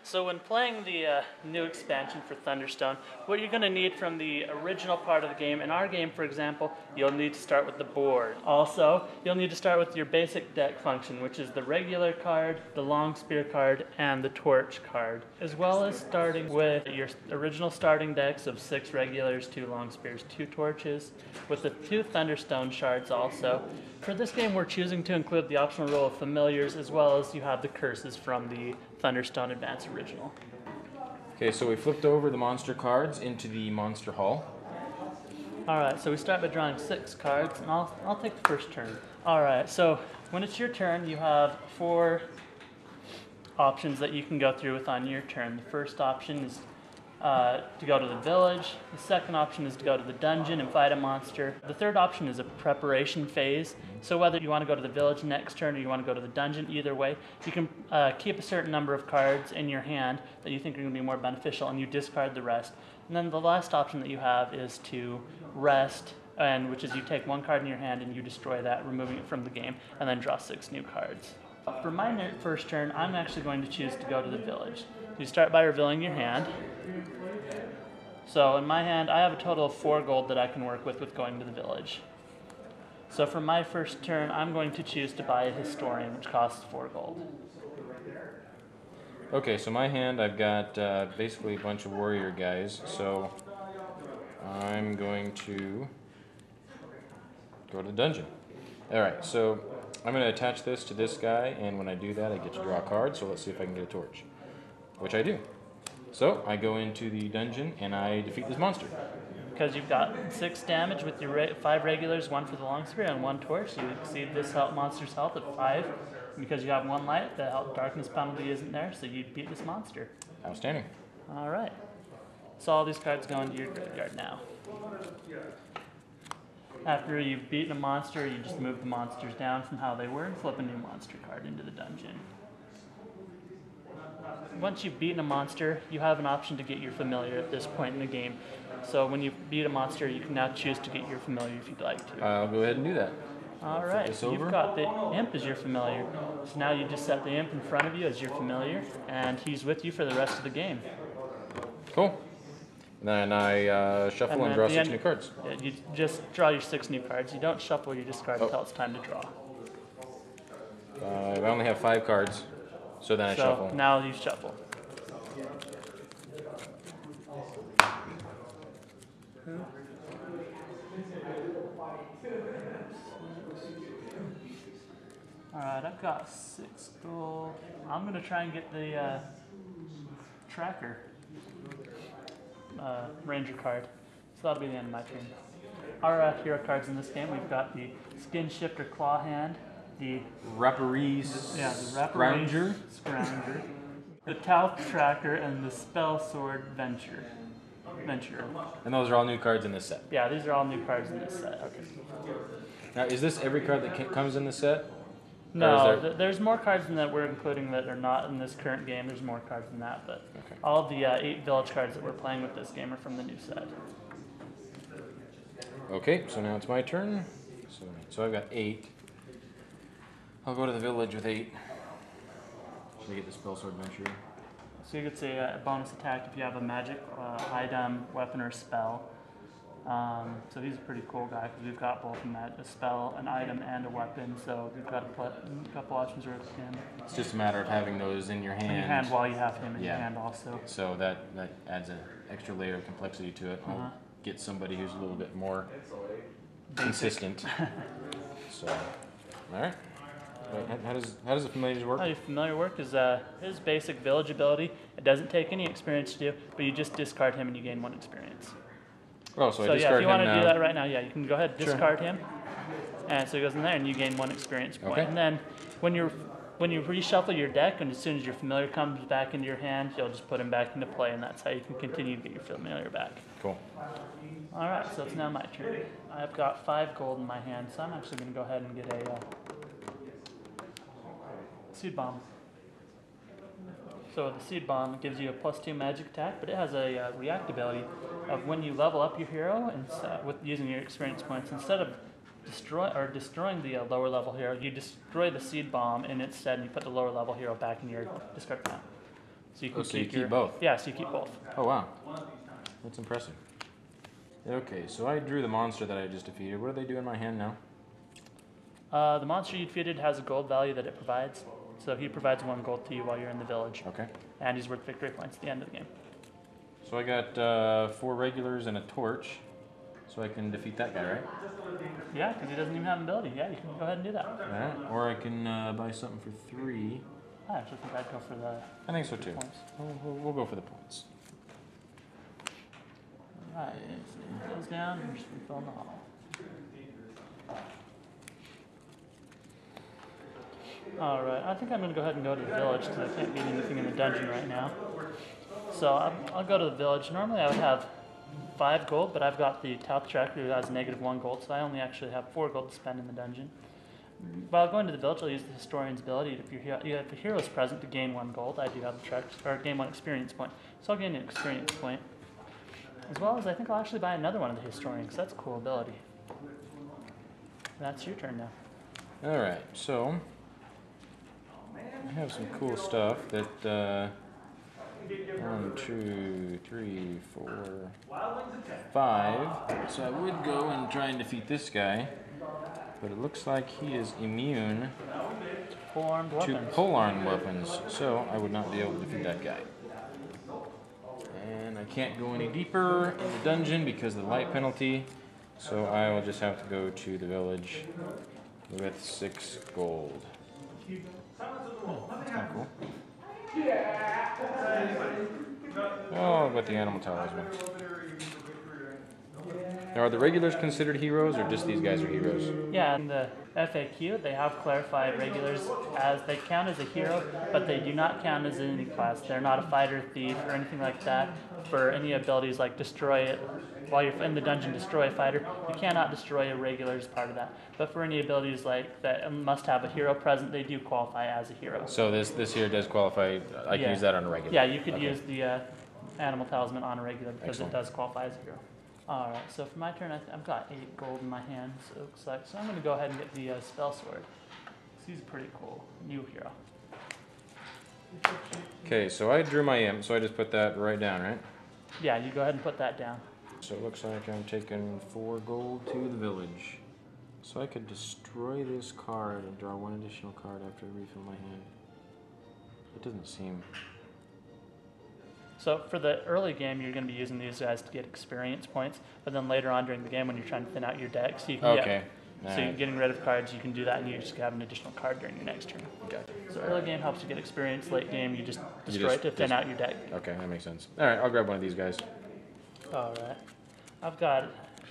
So when playing the new expansion for Thunderstone, what you're going to need from the original part of the game, in our game for example, you'll need to start with the board. Also, you'll need to start with your basic deck function, which is the regular card, the long spear card, and the torch card. As well as starting with your original starting decks of 6 regulars, 2 long spears, 2 torches, with the 2 Thunderstone shards also. For this game we're choosing to include the optional role of familiars, as well as you have the curses from the Thunderstone Advance original. Okay, so we flipped over the monster cards into the monster hall. Alright, so we start by drawing 6 cards, and I'll take the first turn. Alright, so when it's your turn, you have 4 options that you can go through with on your turn. The first option is to go to the village. The second option is to go to the dungeon and fight a monster. The third option is a preparation phase. So whether you want to go to the village next turn or you want to go to the dungeon, either way, you can keep a certain number of cards in your hand that you think are going to be more beneficial, and you discard the rest. And then the last option that you have is to rest, and which is you take 1 card in your hand and you destroy that, removing it from the game, and then draw 6 new cards. For my first turn, I'm actually going to choose to go to the village. You start by revealing your hand. So in my hand, I have a total of 4 gold that I can work with going to the village. So for my first turn, I'm going to choose to buy a historian, which costs 4 gold. Okay, so my hand, I've got basically a bunch of warrior guys, so I'm going to go to the dungeon. Alright, so I'm going to attach this to this guy, and when I do that, I get to draw a card, so let's see if I can get a torch. Which I do. So I go into the dungeon and I defeat this monster. Because you've got 6 damage with your 5 regulars, 1 for the long spear, and 1 torch, you exceed this monster's health at 5. Because you have 1 light, the darkness penalty isn't there, so you beat this monster. Outstanding. Alright. So all these cards go into your graveyard now. After you've beaten a monster, you just move the monsters down from how they were and flip a new monster card into the dungeon. Once you've beaten a monster, you have an option to get your familiar at this point in the game. So when you beat a monster, you can now choose to get your familiar if you'd like to. I'll go ahead and do that. Alright, so you've got the imp as your familiar. So now you just set the imp in front of you as your familiar, and he's with you for the rest of the game. Cool. And then I shuffle and draw 6 new cards. You just draw your 6 new cards. You don't shuffle your discard until it's time to draw. I only have 5 cards. So then I shuffle. So now you shuffle. Alright, I've got 6 gold. I'm going to try and get the tracker ranger card. So that'll be the end of my turn. Our hero cards in this game, we've got the Skin Shifter Claw Hand, the Rapparee Scrounger, the Talc Tracker, and the Spell Sword Venturer. And those are all new cards in this set? Yeah, these are all new cards in this set. Okay. Now, is this every card that comes in the set? No, there's more cards than that we're including that are not in this current game. There's more cards than that, but okay. All of the 8 village cards that we're playing with this game are from the new set. Okay, so now it's my turn. So I've got 8. I'll go to the village with 8. Should I get the Spell Sword Venture? So you could say a bonus attack if you have a magic, item, weapon, or spell. So he's a pretty cool guy because we've got both a spell, an item, and a weapon. So we've got a couple options with him. It's just a matter of having those in your hand. In your hand while you have him in your hand also. So that adds an extra layer of complexity to it. I'll get somebody who's a little bit more consistent. So, all right. How does the familiar work? How your familiar work is his basic village ability. It doesn't take any experience to do, but you just discard him and you gain 1 experience. Oh, so I discard him now. Yeah, if you want to do that right now, yeah, you can go ahead and discard him. And so he goes in there and you gain 1 experience point. Okay. And then when you reshuffle your deck, and as soon as your familiar comes back into your hand, you'll just put him back into play, and that's how you can continue to get your familiar back. Cool. Alright, so it's now my turn. I've got 5 gold in my hand, so I'm actually going to go ahead and get a Seed Bomb. So the Seed Bomb gives you a +2 magic attack, but it has a react ability of when you level up your hero and with using your experience points, instead of destroying the lower level hero, you destroy the Seed Bomb in its stead, and you put the lower level hero back in your discard account. So you can so you keep both? Yeah, so you keep both. Oh, wow. That's impressive. Okay, so I drew the monster that I just defeated. What do they do in my hand now? The monster you defeated has a gold value that it provides. So he provides 1 gold to you while you're in the village. Okay. And he's worth victory points at the end of the game. So I got 4 regulars and a torch. So I can defeat that guy, right? Yeah, because he doesn't even have an ability. Yeah, you can go ahead and do that. Alright, or I can buy something for 3. I actually think I'd go for the I think so too. points. We'll go for the points. Alright, so goes down and just refill the hall. Alright, I think I'm going to go ahead and go to the village because I can't beat anything in the dungeon right now. So I'll go to the village. Normally I would have 5 gold, but I've got the Tauth Tracker who has -1 gold, so I only actually have 4 gold to spend in the dungeon. While going to the village, I'll use the Historian's ability. If a hero is present to gain 1 gold, I do have the track, or gain 1 experience point. So I'll gain an experience point. As well as I think I'll actually buy another one of the Historians, because that's a cool ability. That's your turn now. Alright, so I have some cool stuff that 1, 2, 3, 4, 5. So I would go and try and defeat this guy, but it looks like he is immune to polearm weapons, so I would not be able to defeat that guy. And I can't go any deeper in the dungeon because of the light penalty, so I will just have to go to the village with 6 gold. Oh, that's kind of cool. Oh, but the animal talisman. Now, are the regulars considered heroes, or just these guys are heroes? Yeah, in the FAQ, they have clarified regulars as they count as a hero, but they do not count as any class. They're not a fighter, thief, or anything like that. For any abilities like destroy it, while you're in the dungeon, destroy a fighter, you cannot destroy a regular as part of that. But for any abilities like that must have a hero present, they do qualify as a hero. So this here does qualify. I can use that on a regular. Yeah, you could use the animal talisman on a regular because Excellent. it does qualify as a hero. Alright, so for my turn, I've got 8 gold in my hand, so it looks like. So I'm going to go ahead and get the spell sword. He's a pretty cool new hero. Okay, so I drew my imp, so I just put that right down, right? Yeah, you go ahead and put that down. So it looks like I'm taking 4 gold to the village. So I could destroy this card and draw 1 additional card after I refill my hand. It doesn't seem... So for the early game, you're going to be using these guys to get experience points, but then later on during the game, when you're trying to thin out your deck, so you can so you're getting rid of cards, you can do that, and you just have an additional card during your next turn. Gotcha. So early game helps you get experience. Late game, you just destroy it to thin out your deck. Okay, that makes sense. All right, I'll grab one of these guys. All right, I've got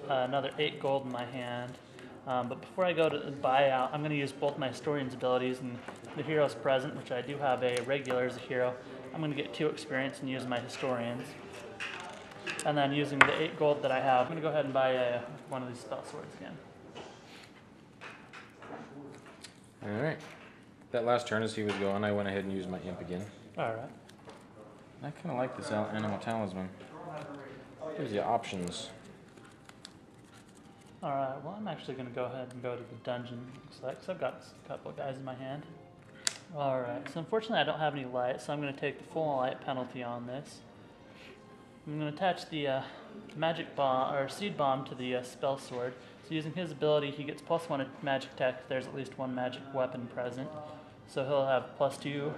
another 8 gold in my hand. But before I go to the buyout, I'm going to use both my Historian's abilities and the hero's present, which I do have a regular as a hero. I'm going to get 2 experience and use my Historians. And then using the 8 gold that I have, I'm going to go ahead and buy one of these spell swords again. Alright. That last turn as he was going, I went ahead and used my imp again. Alright. I kind of like this animal talisman. Gives you options. Alright, well I'm actually going to go ahead and go to the dungeon, looks like, so I've got a couple of guys in my hand. Alright, so unfortunately I don't have any light, so I'm going to take the full light penalty on this. I'm going to attach the magic bomb, or seed bomb, to the spell sword. So using his ability, he gets +1 magic attack if there's at least 1 magic weapon present. So he'll have +2,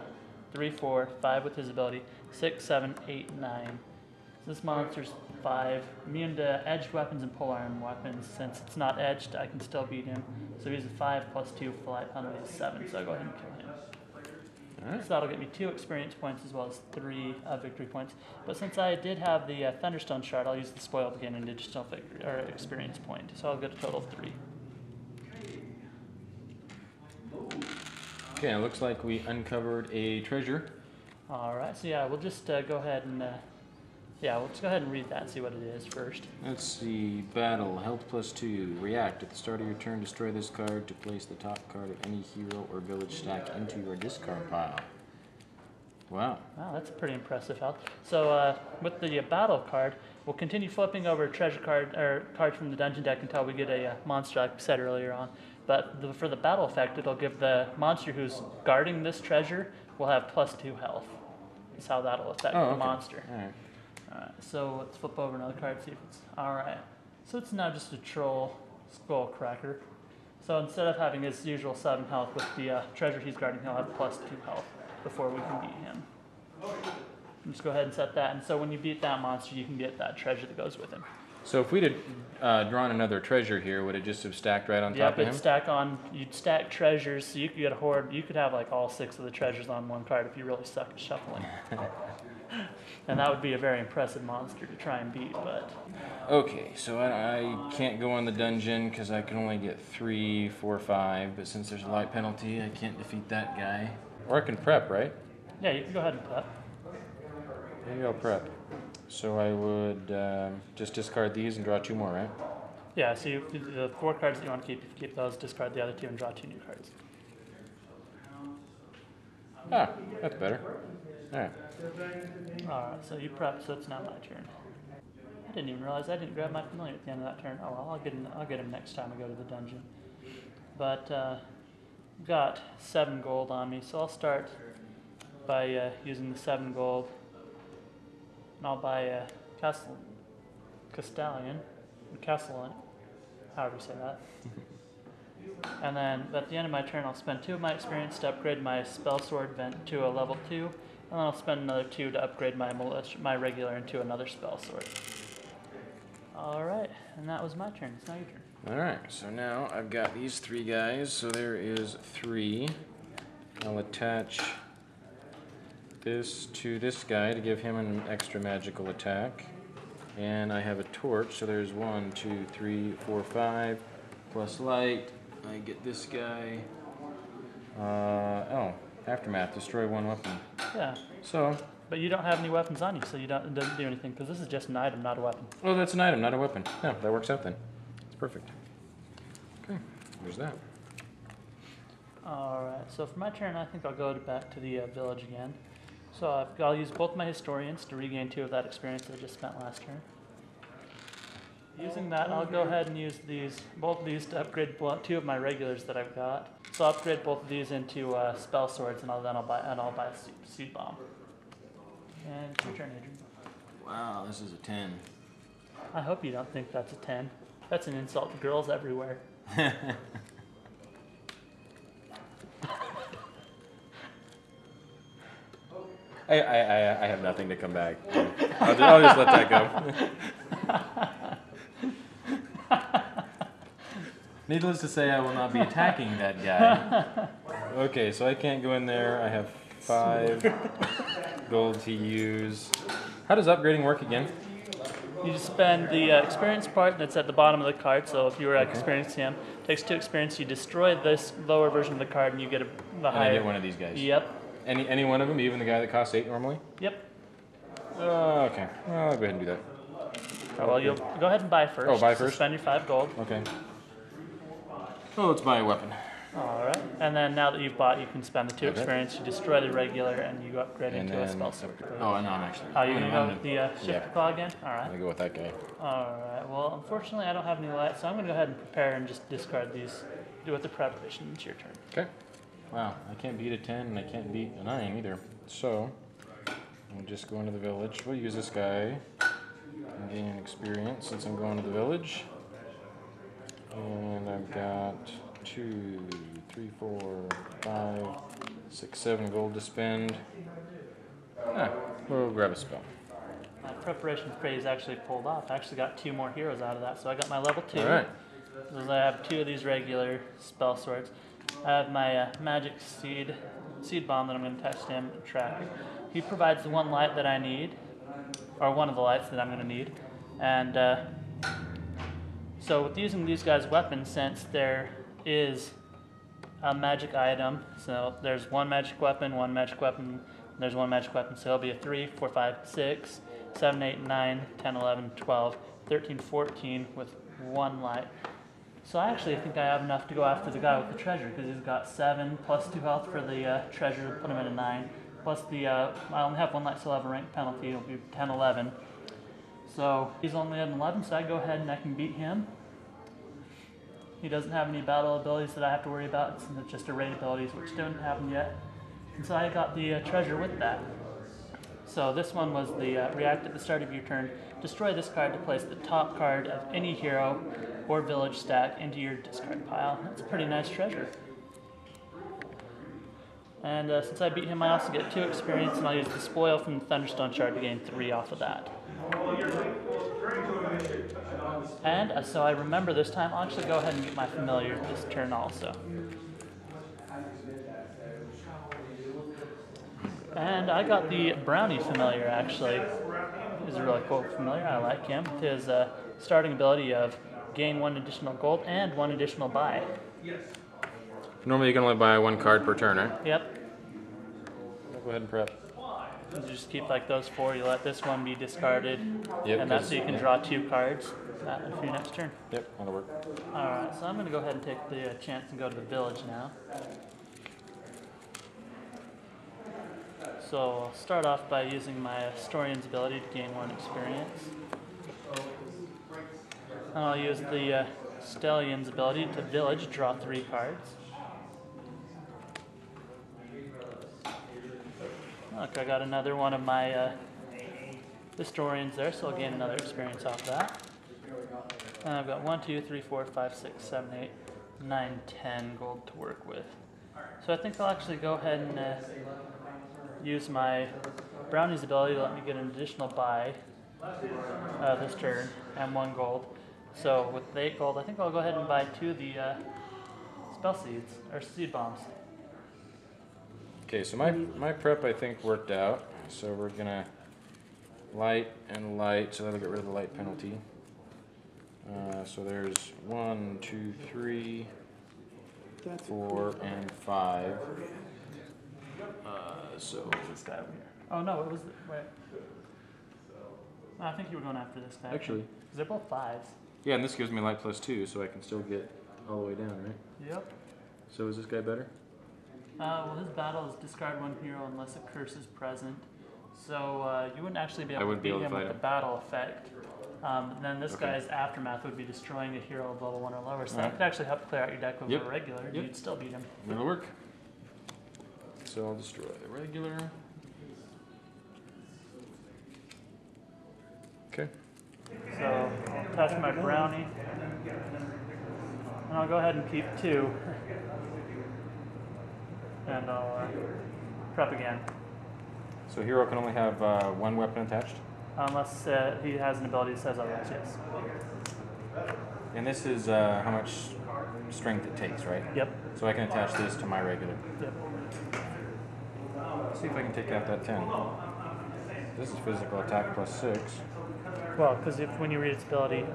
3, 4, 5 with his ability, 6, 7, 8, 9. So this monster's 5, immune to edged weapons and polearm weapons. Since it's not edged, I can still beat him. So he's a 5 +2 for the light penalty is 7, so I'll go ahead and kill him. Alright. So that'll get me 2 experience points as well as 3 victory points. But since I did have the Thunderstone shard, I'll use the spoil to gain an additional experience point. So I'll get a total of 3. Okay, it looks like we uncovered a treasure. Alright, so yeah, we'll just go ahead and we'll just go ahead and read that and see what it is first. Let's see. Battle. Health +2. React. At the start of your turn, destroy this card to place the top card of any hero or village stack into your discard pile. Wow. Wow, that's a pretty impressive health. So with the battle card, we'll continue flipping over treasure card or cards from the dungeon deck until we get a monster, like we said earlier on. But for the battle effect, it'll give the monster who's guarding this treasure will have +2 health. is how that'll affect Oh, the okay. monster. Alright. Alright, so let's flip over another card, see if it's... Alright, so it's now just a troll skull cracker. So instead of having his usual 7 health with the treasure he's guarding, he'll have +2 health before we can beat him. Just go ahead and set that, and so when you beat that monster, you can get that treasure that goes with him. So if we'd have drawn another treasure here, would it just have stacked right on top of him? It'd stack on, you'd stack treasures, so you could get a horde, you could have like all 6 of the treasures on one card if you really suck at shuffling. And that would be a very impressive monster to try and beat, but... Okay, so I can't go on the dungeon because I can only get 3, 4, 5, but since there's a light penalty, I can't defeat that guy. Or I can prep, right? Yeah, you can go ahead and prep. Maybe I'll prep. So I would just discard these and draw 2 more, right? Yeah, so the 4 cards that you want to keep, if you keep those, discard the other 2 and draw 2 new cards. Ah, that's better. Alright. Alright, so you prep, so it's now my turn. I didn't even realize I didn't grab my familiar at the end of that turn. Oh well, I'll get him next time I go to the dungeon. But got 7 gold on me, so I'll start by using the 7 gold. And I'll buy a Castellan, however you say that. And then at the end of my turn, I'll spend 2 of my experience to upgrade my spell sword vent to a level 2, and then I'll spend another 2 to upgrade my regular into another spell sword. Alright, and that was my turn. It's now your turn. Alright, so now I've got these 3 guys, so there is 3. I'll attach this to this guy to give him an extra magical attack. And I have a torch, so there's 1, 2, 3, 4, 5, plus light. I get this guy. Oh, Aftermath, destroy 1 weapon. Yeah. So. But you don't have any weapons on you, so it doesn't do anything, because this is just an item, not a weapon. Oh, that's an item, not a weapon. Yeah, that works out then. It's perfect. Okay, there's that. Alright, so for my turn, I think I'll go back to the village again. So I'll use both my historians to regain 2 of that experience that I just spent last turn. Using that, I'll go ahead and use both of these to upgrade 2 of my regulars that I've got. So I'll upgrade both of these into spell swords, and I'll buy a seed bomb. And it's your turn, Adrian. Wow, this is a 10. I hope you don't think that's a 10. That's an insult to girls everywhere. I have nothing to come back. I'll just let that go. Needless to say, I will not be attacking that guy. Okay, so I can't go in there. I have 5 gold to use. How does upgrading work again? You just spend the experience part that's at the bottom of the card, so if you were experiencing him, takes 2 experience, you destroy this lower version of the card and you get the higher. I get one of these guys? Yep. Any one of them, even the guy that costs 8 normally? Yep. Okay, well, I'll go ahead and do that. Oh, well, you'll go ahead and buy first. Oh, buy so first? Spend your 5 gold. Okay. Oh, let's buy a weapon. Alright, and then now that you've bought, you can spend the 2 Okay. experience, you destroy the regular, and you upgrade And into a then- spell sword. Oh, no, I'm actually. Oh, you're going to go with the shift claw again? I'm Alright. gonna go with that guy. Alright, well, unfortunately, I don't have any light, so I'm going to go ahead and prepare and just discard these. Do it the preparation. It's your turn. Okay. Wow, I can't beat a 10 and I can't beat a 9 either. So, I'm just going to the village. We'll use this guy and gain an experience since I'm going to the village. And I've got 2, 3, 4, 5, 6, 7 gold to spend. We'll grab a spell. My preparation phase actually pulled off. I actually got 2 more heroes out of that, so I got my level 2. Alright. So I have 2 of these regular spell swords. I have my magic seed bomb that I'm going to attach to him, tracker. He provides the 1 light that I need, or one of the lights that I'm going to need. And so with using these guys' weapons, since there is a magic item, so there's 1 magic weapon, 1 magic weapon, there's 1 magic weapon, so it'll be a 3, 4, 5, 6, 7, 8, 9, 10, 11, 12, 13, 14 with 1 light. So I actually think I have enough to go after the guy with the treasure, because he's got 7 plus 2 health for the treasure to put him at a 9. Plus the, I only have 1 light, so I'll have a rank penalty, it'll be 10, 11. So he's only at an 11, so I go ahead and I can beat him. He doesn't have any battle abilities that I have to worry about, it's just a raid abilities, which don't happen yet. And so I got the treasure with that. So this one was the react at the start of your turn. Destroy this card to place the top card of any hero or village stack into your discard pile. That's a pretty nice treasure. And since I beat him, I also get 2 experience, and I'll use the spoil from the Thunderstone shard to gain 3 off of that. And so I remember this time, I'll actually go ahead and get my familiar this turn also. And I got the Brownie familiar, actually. He's a really cool familiar. I like him. His starting ability of gain 1 additional gold and 1 additional buy. Normally you can only buy 1 card per turn, right? Yep. Go ahead and prep. You just keep like those 4. You let this one be discarded, Yep, and that's so you can draw 2 cards for your next turn. Yep, that'll work. Alright, so I'm going to go ahead and take the chance and go to the village now. So I'll start off by using my Historian's ability to gain 1 experience. And I'll use the Stellion's ability to village, draw 3 cards. Look, I got another one of my Historians there, so I'll gain another experience off that. And I've got 1, 2, 3, 4, 5, 6, 7, 8, 9, 10 gold to work with. So I think I'll actually go ahead and use my Brownie's ability to let me get an additional buy this turn and 1 gold. So with the 8 gold, I think I'll go ahead and buy 2 of the spell seeds, or seed bombs. Okay, so my prep I think worked out. So we're gonna light and light, so that'll get rid of the light penalty. So there's 1, 2, 3, 4, and 5. So This guy over here. Oh no, it was wait. I think you were going after this guy. actually, because they're both 5s. yeah, and this gives me light +2, so I can still get all the way down, right? Yep. So is this guy better? Well, his battle is discard 1 hero unless a curse is present. So you wouldn't actually be able to beat him with the battle effect. Then this guy's aftermath would be destroying a hero of level 1 or lower. So that could actually help clear out your deck with a regular. You'd still beat him. That'll work. So I'll destroy the regular. Okay. So I'll attach my Brownie. And I'll go ahead and keep 2. And I'll prep again. So hero can only have 1 weapon attached? Unless he has an ability that says otherwise, yes. And this is how much strength it takes, right? Yep. So I can attach this to my regular. Yep. Let's see if I can take out that 10. This is physical attack +6. Well, because when you read its ability,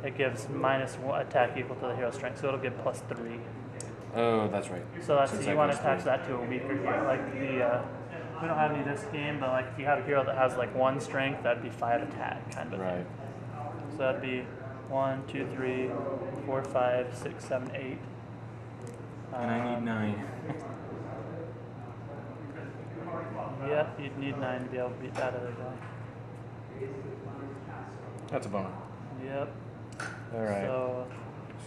it gives -1 attack equal to the hero strength, so it'll give +3. Oh, that's right. So that's Since you that want to goes attach through. that to a weaker hero. Like we don't have any this game, but like if you have a hero that has like 1 strength, that'd be 5 attack kind of. Right. So that'd be 1, 2, 3, 4, 5, 6, 7, 8. And I need 9. Yep, you'd need 9 to be able to beat that other guy. That's a bummer. Yep. Alright.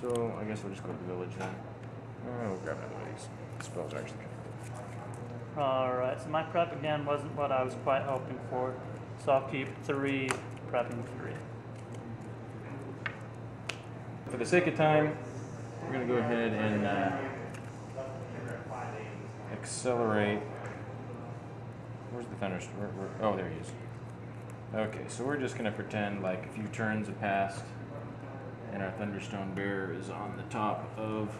So I guess we'll just go to the village then. We'll grab another one of these. Spells are actually kind of good. Alright, so my prep again wasn't what I was quite hoping for. So I'll keep 3, prepping 3. For the sake of time, we're going to go ahead and accelerate. Where's the Thunderstone? Oh, there he is. Okay, so we're just going to pretend like a few turns have passed and our Thunderstone bearer is on the top of...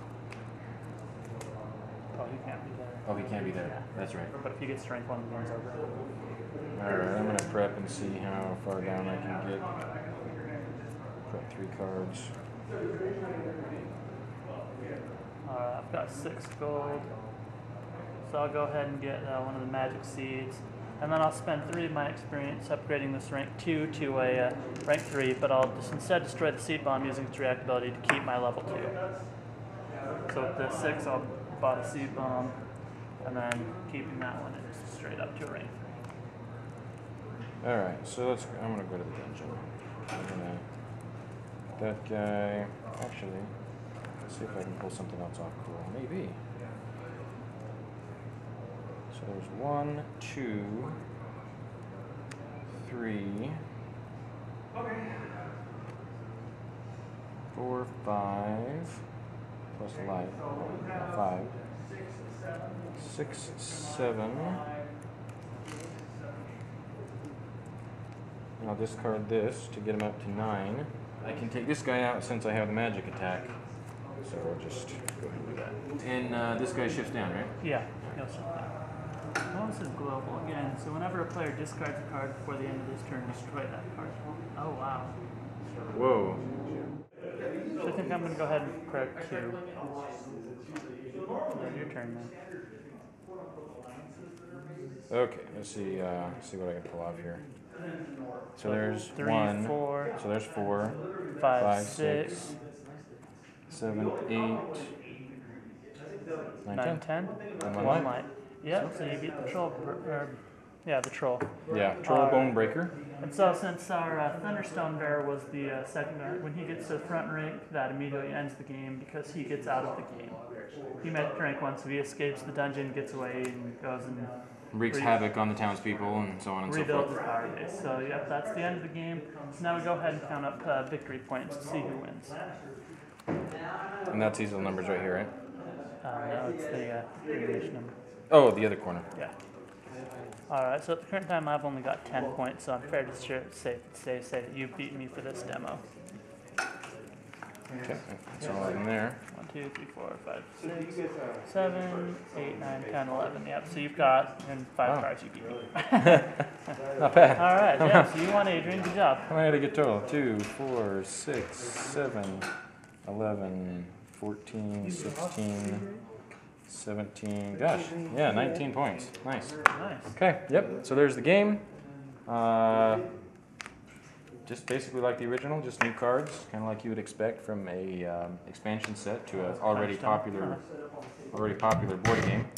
Oh, he can't be there. Oh, he can't be there. Yeah. That's right. But if you get strength 1, the game's over. Alright, I'm going to prep and see how far down I can get. Prep 3 cards. Alright, I've got 6 gold. So I'll go ahead and get one of the magic seeds. And then I'll spend 3 of my experience upgrading this rank 2 to a rank 3, but I'll just instead destroy the seed bomb using its react ability to keep my level 2. So with the 6, I'll buy a seed bomb, and then keeping that one is straight up to a rank 3. Alright, so I'm going to go to the dungeon. That guy, actually, let's see if I can pull something else off cool. Maybe. So there's 1, 2, 3, 4, 5, plus life, 5, 6, 7. And I'll discard this to get him up to 9. I can take this guy out since I have the magic attack. So we'll just go ahead and do that. And this guy shifts down, right? Yeah, he'll shift down. Well, this is global again, so whenever a player discards a card before the end of this turn, destroy that card. Oh, wow. Whoa. So I think I'm going to go ahead and prepare 2. Your turn, then. Okay, let's see what I can pull off here. So there's 3, 1. 4. So there's 4. 5, 6, 6. 7, 8. 9, 10. And One light. Yep, so you beat the troll. Yeah, the troll. Yeah, troll bone breaker. And so since our Thunderstone bear was the second guy, when he gets to the front rank, that immediately ends the game because he gets out of the game. He met rank 1, so he escapes the dungeon, gets away, and goes and Wreaks havoc on the townspeople and so on and so rebuilds forth. his power base. So yep, that's the end of the game. So now we go ahead and count up victory points to see who wins. And that's these little numbers right here, right? No, it's the elimination number. Oh, the other corner. Yeah. Alright, so at the current time I've only got 10 points, so I'm fair to say that you've beaten me for this demo. Okay, that's all in there. 1, 2, 3, 4, 5, 6, 7, 8, 9, 10, 11. Yep, so you've got in 5 cards you beat me. Not bad. Alright, yeah, so you won, Adrian. Good job. How many did I get total? 2, 4, 6, 7, 11, 14, 16, 17. Gosh, yeah, 19 points. Nice. Nice. Okay, yep, so there's the game. Just basically like the original, just new cards, kind of like you would expect from a expansion set to an already popular board game.